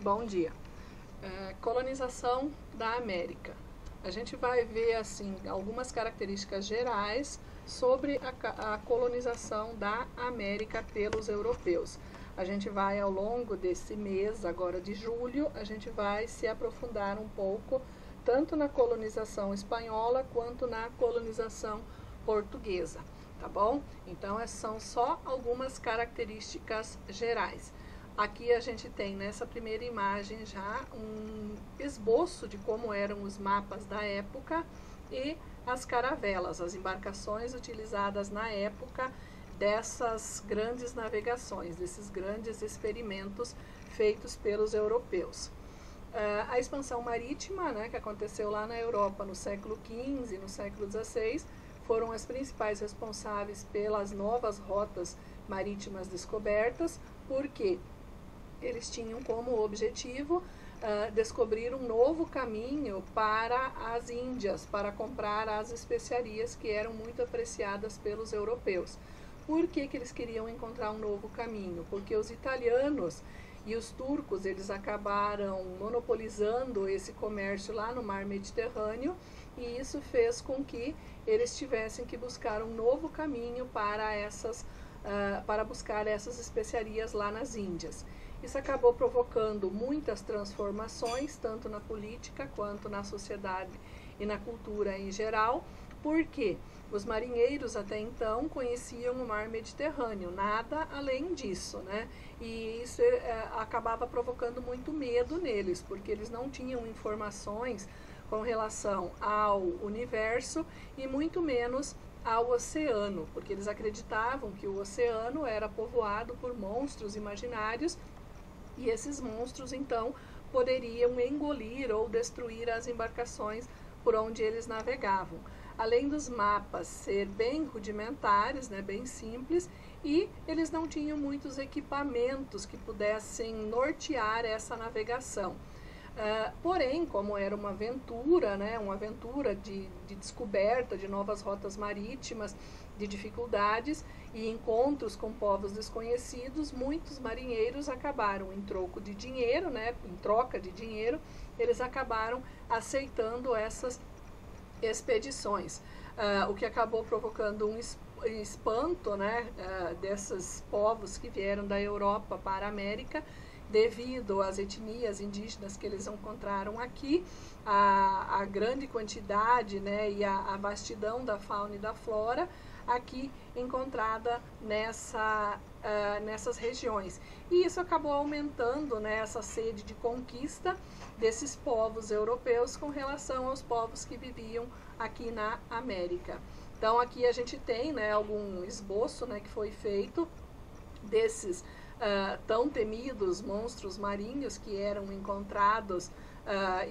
Bom dia. Colonização da América. A gente vai ver assim algumas características gerais sobre a colonização da América pelos europeus. A gente vai ao longo desse mês, agora de julho, a gente vai se aprofundar um pouco tanto na colonização espanhola quanto na colonização portuguesa, tá bom? Então essas são só algumas características gerais. Aqui a gente tem nessa primeira imagem já um esboço de como eram os mapas da época e as caravelas, as embarcações utilizadas na época dessas grandes navegações, desses grandes experimentos feitos pelos europeus. A expansão marítima, né, que aconteceu lá na Europa no século XV e no século XVI, foram as principais responsáveis pelas novas rotas marítimas descobertas, porque eles tinham como objetivo descobrir um novo caminho para as Índias, para comprar as especiarias que eram muito apreciadas pelos europeus. Por que eles queriam encontrar um novo caminho? Porque os italianos e os turcos, eles acabaram monopolizando esse comércio lá no mar Mediterrâneo, e isso fez com que eles tivessem que buscar um novo caminho para buscar essas especiarias lá nas Índias. Isso acabou provocando muitas transformações, tanto na política quanto na sociedade e na cultura em geral, porque os marinheiros até então conheciam o mar Mediterrâneo, nada além disso, né? E isso acabava provocando muito medo neles, porque eles não tinham informações com relação ao universo e muito menos ao oceano, porque eles acreditavam que o oceano era povoado por monstros imaginários e esses monstros então poderiam engolir ou destruir as embarcações por onde eles navegavam. Além dos mapas ser bem rudimentares, né, bem simples, e eles não tinham muitos equipamentos que pudessem nortear essa navegação. Porém, como era uma aventura, né, uma aventura de descoberta de novas rotas marítimas, de dificuldades e encontros com povos desconhecidos, muitos marinheiros acabaram em troco de dinheiro, né, em troca de dinheiro, eles acabaram aceitando essas expedições, o que acabou provocando um espanto, né, desses povos que vieram da Europa para a América, devido às etnias indígenas que eles encontraram aqui, a grande quantidade, né, e a vastidão da fauna e da flora aqui encontrada nessas regiões. E isso acabou aumentando, né, essa sede de conquista desses povos europeus com relação aos povos que viviam aqui na América. Então aqui a gente tem, né, algum esboço, né, que foi feito desses tão temidos monstros marinhos que eram encontrados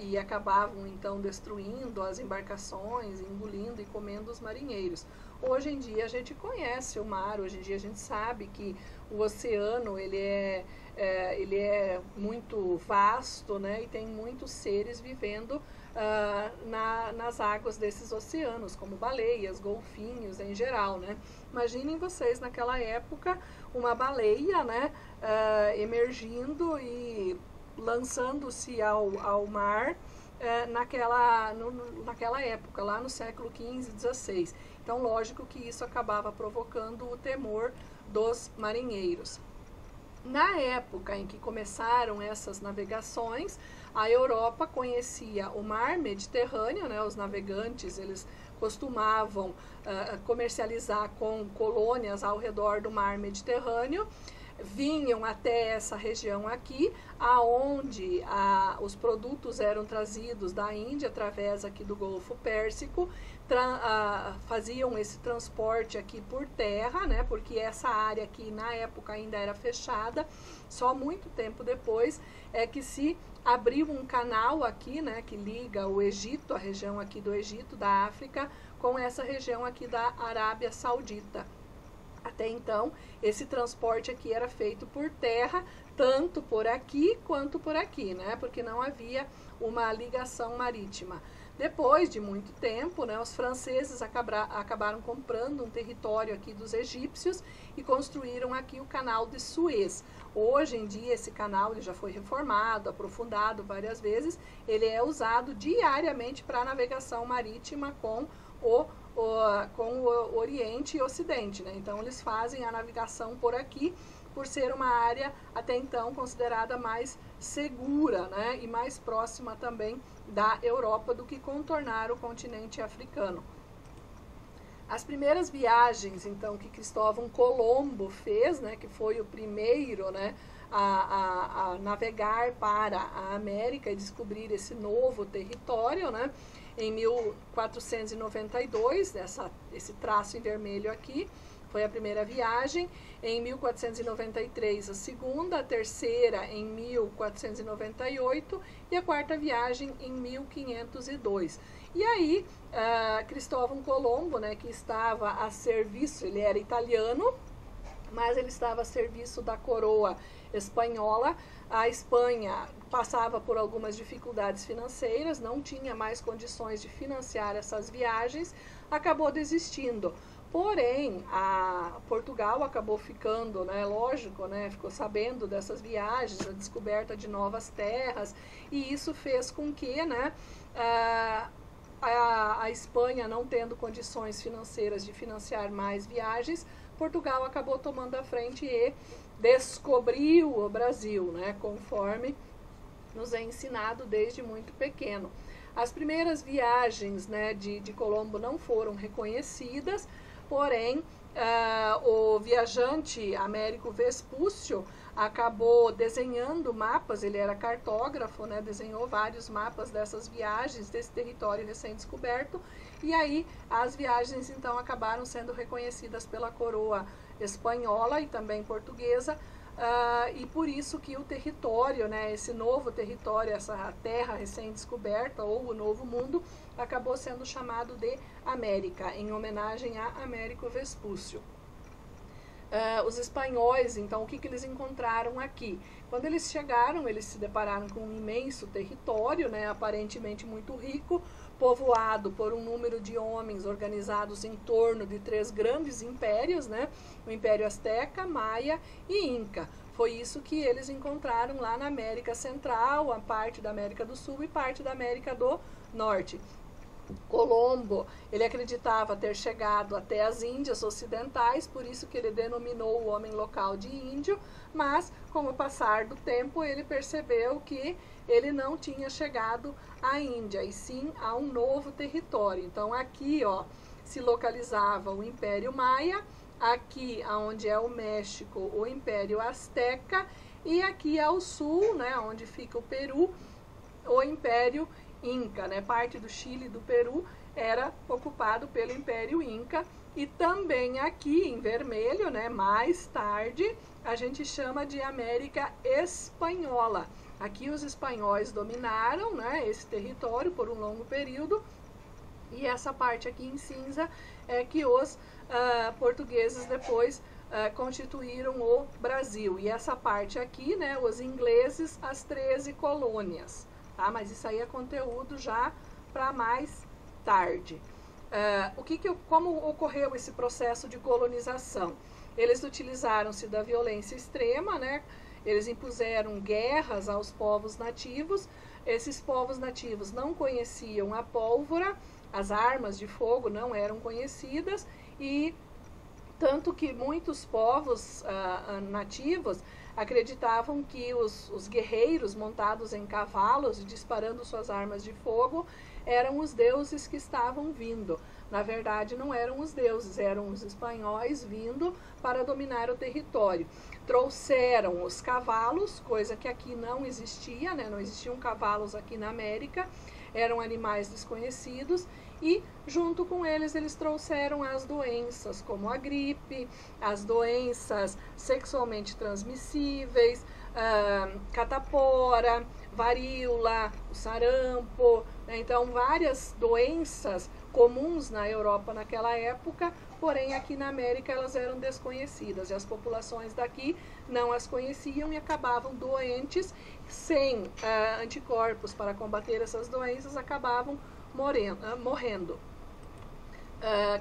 e acabavam então destruindo as embarcações, engolindo e comendo os marinheiros. Hoje em dia a gente conhece o mar, hoje em dia a gente sabe que o oceano ele é muito vasto, né, e tem muitos seres vivendo nas águas desses oceanos, como baleias, golfinhos em geral, né? Imaginem vocês naquela época uma baleia, né, emergindo e lançando-se ao mar naquela época, lá no século XV e XVI. Então, lógico que isso acabava provocando o temor dos marinheiros. Na época em que começaram essas navegações, a Europa conhecia o mar Mediterrâneo, né? Os navegantes eles costumavam comercializar com colônias ao redor do mar Mediterrâneo, vinham até essa região aqui, aonde os produtos eram trazidos da Índia através aqui do Golfo Pérsico, faziam esse transporte aqui por terra, né, porque essa área aqui na época ainda era fechada, só muito tempo depois é que se abriu um canal aqui, né, que liga o Egito, a região aqui do Egito, da África, com essa região aqui da Arábia Saudita. Até então, esse transporte aqui era feito por terra, tanto por aqui quanto por aqui, né? Porque não havia uma ligação marítima. Depois de muito tempo, né, os franceses acabaram comprando um território aqui dos egípcios e construíram aqui o canal de Suez. Hoje em dia esse canal ele já foi reformado, aprofundado várias vezes, ele é usado diariamente para navegação marítima com o Oriente e Ocidente, né? Então eles fazem a navegação por aqui, por ser uma área até então considerada mais segura, né? E mais próxima também da Europa do que contornar o continente africano. As primeiras viagens, então, que Cristóvão Colombo fez, né, que foi o primeiro, né, a navegar para a América e descobrir esse novo território, né, em 1492, esse traço em vermelho aqui, foi a primeira viagem. Em 1493, a segunda, a terceira em 1498 e a quarta viagem em 1502. E aí, Cristóvão Colombo, né, que estava a serviço, ele era italiano, mas ele estava a serviço da coroa espanhola. A Espanha passava por algumas dificuldades financeiras, não tinha mais condições de financiar essas viagens, acabou desistindo. Porém, Portugal acabou ficando, né, lógico, né, ficou sabendo dessas viagens, da descoberta de novas terras, e isso fez com que, né, a Espanha, não tendo condições financeiras de financiar mais viagens, Portugal acabou tomando a frente e descobriu o Brasil, né, conforme nos é ensinado desde muito pequeno. As primeiras viagens, né, de Colombo não foram reconhecidas, porém, o viajante Américo Vespúcio acabou desenhando mapas, ele era cartógrafo, né, desenhou vários mapas dessas viagens, desse território recém-descoberto, e aí as viagens então acabaram sendo reconhecidas pela coroa espanhola e também portuguesa, e por isso que o território, né, esse novo território, essa terra recém-descoberta, ou o Novo Mundo, acabou sendo chamado de América, em homenagem a Américo Vespúcio. Os espanhóis, então, o que eles encontraram aqui? Quando eles chegaram, eles se depararam com um imenso território, né, aparentemente muito rico, povoado por um número de homens organizados em torno de 3 grandes impérios, né, o Império Azteca, Maia e Inca. Foi isso que eles encontraram lá na América Central, a parte da América do Sul e parte da América do Norte. Colombo, ele acreditava ter chegado até as Índias Ocidentais, por isso que ele denominou o homem local de índio, mas com o passar do tempo ele percebeu que ele não tinha chegado à Índia, e sim a um novo território. Então aqui, ó, se localizava o Império Maia, aqui onde é o México, o Império Azteca, e aqui ao sul, né, onde fica o Peru, o Império Inca, né? Parte do Chile e do Peru era ocupado pelo Império Inca, e também aqui em vermelho, né, mais tarde, a gente chama de América Espanhola. Aqui os espanhóis dominaram, né, esse território por um longo período, e essa parte aqui em cinza é que os portugueses depois constituíram o Brasil, e essa parte aqui, né, os ingleses, as 13 colônias. Tá? Mas isso aí é conteúdo já para mais tarde. Como ocorreu esse processo de colonização? Eles utilizaram-se da violência extrema, né? Eles impuseram guerras aos povos nativos. Esses povos nativos não conheciam a pólvora, as armas de fogo não eram conhecidas, e tanto que muitos povos nativos acreditavam que os guerreiros montados em cavalos e disparando suas armas de fogo eram os deuses que estavam vindo. Na verdade, não eram os deuses, eram os espanhóis vindo para dominar o território. Trouxeram os cavalos, coisa que aqui não existia, né? Não existiam cavalos aqui na América, eram animais desconhecidos, e junto com eles trouxeram as doenças, como a gripe, as doenças sexualmente transmissíveis, catapora, varíola, o sarampo, né? Então várias doenças comuns na Europa naquela época, porém aqui na América elas eram desconhecidas, e as populações daqui não as conheciam e acabavam doentes, sem anticorpos para combater essas doenças, acabavam morrendo.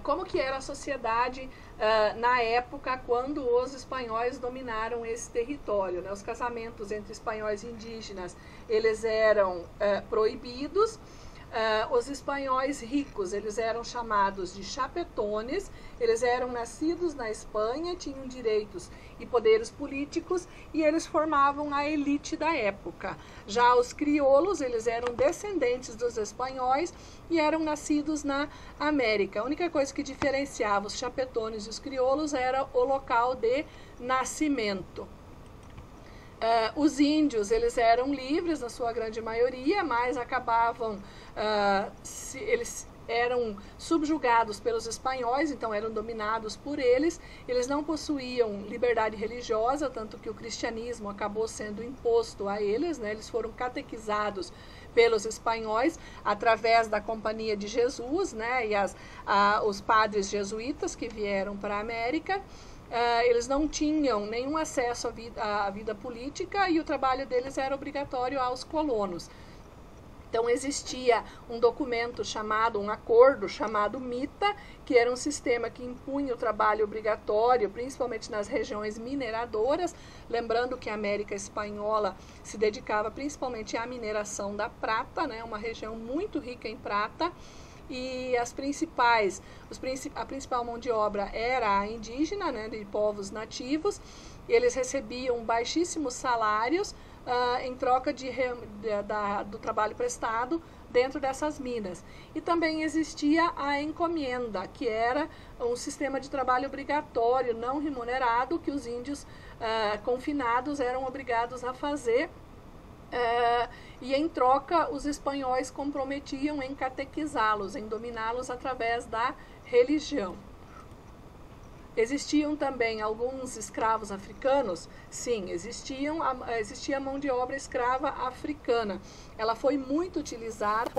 Como que era a sociedade na época quando os espanhóis dominaram esse território, né? Os casamentos entre espanhóis e indígenas, eles eram proibidos. Os espanhóis ricos, eles eram chamados de chapetones, eles eram nascidos na Espanha, tinham direitos e poderes políticos e eles formavam a elite da época. Já os crioulos, eles eram descendentes dos espanhóis e eram nascidos na América. A única coisa que diferenciava os chapetones e os crioulos era o local de nascimento. Os índios, eles eram livres na sua grande maioria, mas acabavam, eles eram subjugados pelos espanhóis, então eram dominados por eles. Eles não possuíam liberdade religiosa, tanto que o cristianismo acabou sendo imposto a eles, né? Eles foram catequizados pelos espanhóis através da Companhia de Jesus, né? E os padres jesuítas que vieram para a América. Eles não tinham nenhum acesso à vida política e o trabalho deles era obrigatório aos colonos. Então existia um documento um acordo chamado MITA, que era um sistema que impunha o trabalho obrigatório, principalmente nas regiões mineradoras, lembrando que a América Espanhola se dedicava principalmente à mineração da prata, né, uma região muito rica em prata. E a principal mão de obra era a indígena, né, de povos nativos. Eles recebiam baixíssimos salários em troca do trabalho prestado dentro dessas minas. E também existia a encomenda, que era um sistema de trabalho obrigatório, não remunerado, que os índios confinados eram obrigados a fazer. E em troca os espanhóis comprometiam em catequizá-los, em dominá-los através da religião. Existiam também alguns escravos africanos? Sim, existia mão de obra escrava africana. Ela foi muito utilizada,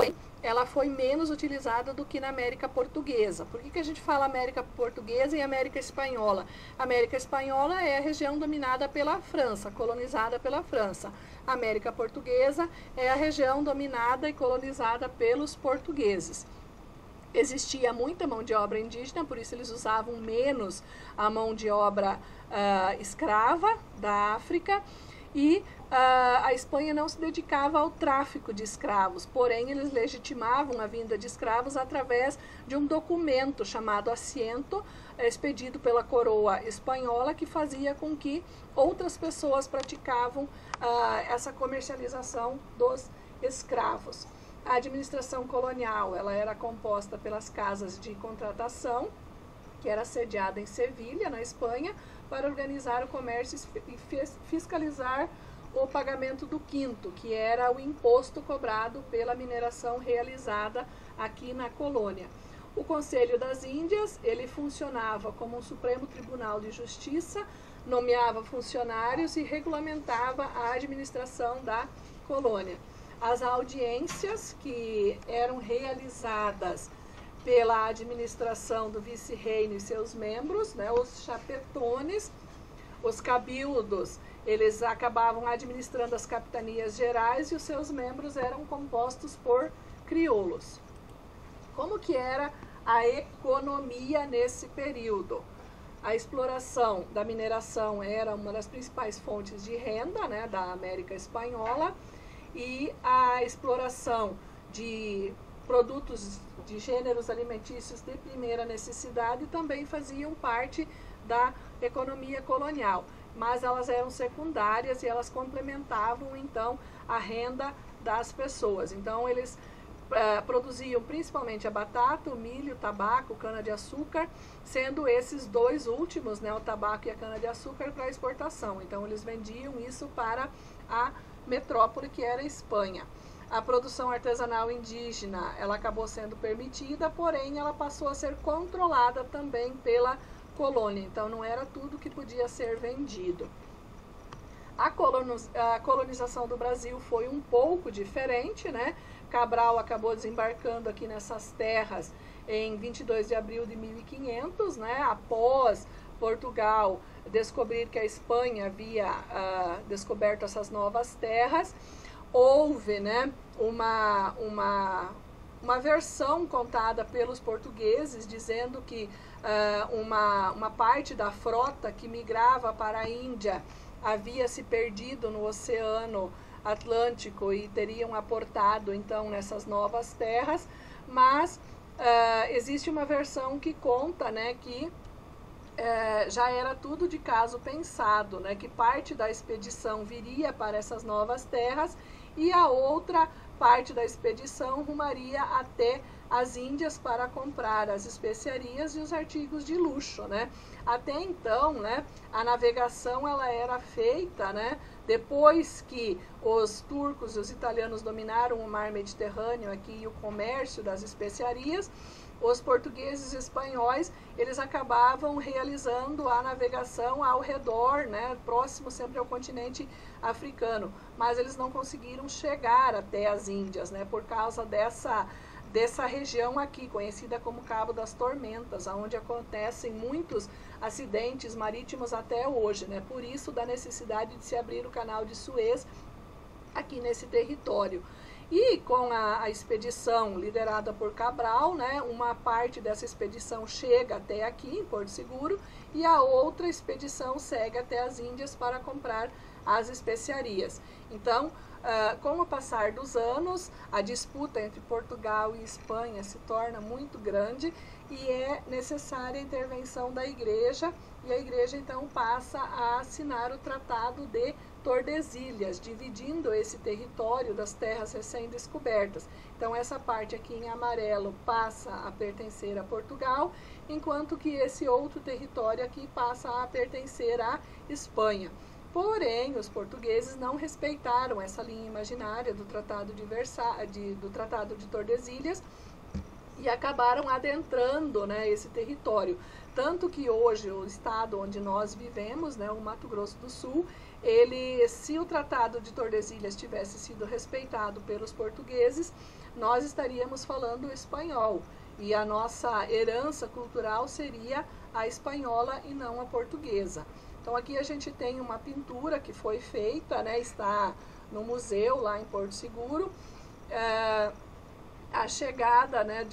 ela foi menos utilizada do que na América Portuguesa. Por que a gente fala América Portuguesa e América Espanhola? A América Espanhola é a região dominada pela França, colonizada pela França. A América Portuguesa é a região dominada e colonizada pelos portugueses. Existia muita mão de obra indígena, por isso eles usavam menos a mão de obra escrava da África, e a Espanha não se dedicava ao tráfico de escravos, porém eles legitimavam a vinda de escravos através de um documento chamado Asiento, expedido pela coroa espanhola, que fazia com que outras pessoas praticavam essa comercialização dos escravos. A administração colonial, ela era composta pelas casas de contratação, que era sediada em Sevilha, na Espanha, para organizar o comércio e fiscalizar o pagamento do quinto, que era o imposto cobrado pela mineração realizada aqui na colônia. O Conselho das Índias, ele funcionava como um Supremo Tribunal de Justiça, nomeava funcionários e regulamentava a administração da colônia. As audiências que eram realizadas pela administração do vice-reino e seus membros, né, os chapetones, os cabildos, eles acabavam administrando as capitanias gerais e os seus membros eram compostos por crioulos. Como que era a economia nesse período? A exploração da mineração era uma das principais fontes de renda, né, da América Espanhola, e a exploração de produtos de gêneros alimentícios de primeira necessidade também faziam parte da economia colonial, mas elas eram secundárias e elas complementavam então a renda das pessoas. Então eles produziam principalmente a batata, o milho, o tabaco, cana-de-açúcar, sendo esses dois últimos, né, o tabaco e a cana-de-açúcar, para exportação. Então eles vendiam isso para a metrópole, que era a Espanha. A produção artesanal indígena, ela acabou sendo permitida, porém ela passou a ser controlada também pela colônia, então não era tudo que podia ser vendido. A colonização do Brasil foi um pouco diferente, né? Cabral acabou desembarcando aqui nessas terras em 22 de abril de 1500, né? Após Portugal descobrir que a Espanha havia descoberto essas novas terras, houve, né, uma versão contada pelos portugueses, dizendo que uma parte da frota que migrava para a Índia havia se perdido no Oceano Atlântico e teriam aportado então nessas novas terras, mas existe uma versão que conta, né, que já era tudo de caso pensado, né, que parte da expedição viria para essas novas terras e a outra parte da expedição rumaria até as Índias para comprar as especiarias e os artigos de luxo, né? Até então, né, a navegação ela era feita, né, depois que os turcos e os italianos dominaram o mar Mediterrâneo aqui e o comércio das especiarias, os portugueses e espanhóis, eles acabavam realizando a navegação ao redor, né, próximo sempre ao continente africano, mas eles não conseguiram chegar até as Índias, né, por causa dessa região aqui, conhecida como Cabo das Tormentas, onde acontecem muitos acidentes marítimos até hoje, né, por isso da necessidade de se abrir o canal de Suez aqui nesse território. E com a expedição liderada por Cabral, né, uma parte dessa expedição chega até aqui, em Porto Seguro, e a outra expedição segue até as Índias para comprar as especiarias. Então, com o passar dos anos, a disputa entre Portugal e Espanha se torna muito grande e é necessária a intervenção da Igreja, e a Igreja então passa a assinar o Tratado de Tordesilhas, dividindo esse território das terras recém-descobertas. Então essa parte aqui em amarelo passa a pertencer a Portugal, enquanto que esse outro território aqui passa a pertencer à Espanha. Porém, os portugueses não respeitaram essa linha imaginária do Tratado de Tordesilhas e acabaram adentrando, né, esse território. Tanto que hoje o estado onde nós vivemos, né, o Mato Grosso do Sul, se o Tratado de Tordesilhas tivesse sido respeitado pelos portugueses, nós estaríamos falando espanhol. E a nossa herança cultural seria a espanhola e não a portuguesa. Então aqui a gente tem uma pintura que foi feita, né, está no museu lá em Porto Seguro, a chegada, né,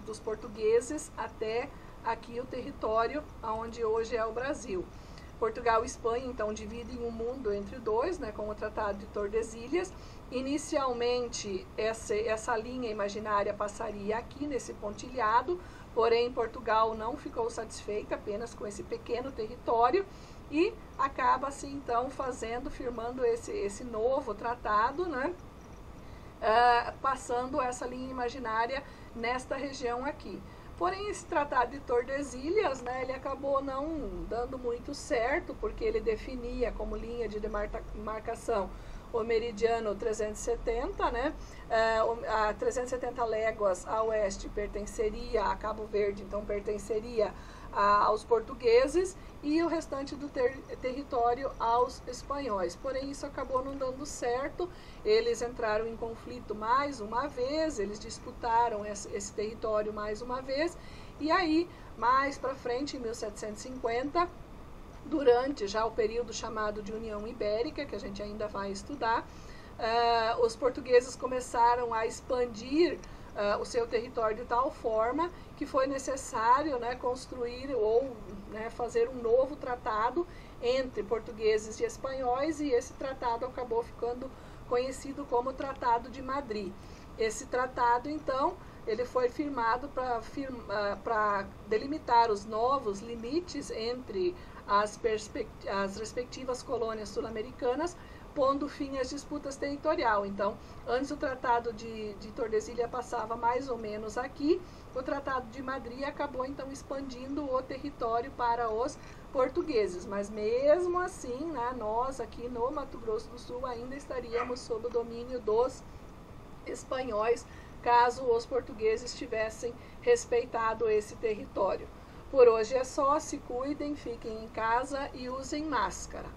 dos portugueses até aqui o território onde hoje é o Brasil. Portugal e Espanha, então, dividem o mundo entre dois, né, com o Tratado de Tordesilhas. Inicialmente, essa linha imaginária passaria aqui nesse pontilhado, porém Portugal não ficou satisfeita apenas com esse pequeno território e acaba, assim, então, firmando esse novo tratado, né, passando essa linha imaginária nesta região aqui. Porém, esse Tratado de Tordesilhas, né, ele acabou não dando muito certo, porque ele definia como linha de demarcação o meridiano 370, né, a 370 léguas a oeste pertenceria a Cabo Verde, então pertenceria aos portugueses e o restante do território aos espanhóis. Porém, isso acabou não dando certo, eles entraram em conflito mais uma vez, eles disputaram esse território mais uma vez, e aí, mais para frente, em 1750, durante já o período chamado de União Ibérica, que a gente ainda vai estudar, os portugueses começaram a expandir o seu território de tal forma que foi necessário, né, construir ou, né, fazer um novo tratado entre portugueses e espanhóis, e esse tratado acabou ficando conhecido como Tratado de Madrid. Esse tratado, então, ele foi firmado para delimitar os novos limites entre as respectivas colônias sul-americanas, pondo fim às disputas territoriais. Então, antes o Tratado de Tordesilhas passava mais ou menos aqui, o Tratado de Madrid acabou então expandindo o território para os portugueses, mas mesmo assim, né, nós aqui no Mato Grosso do Sul ainda estaríamos sob o domínio dos espanhóis, caso os portugueses tivessem respeitado esse território. Por hoje é só, se cuidem, fiquem em casa e usem máscara.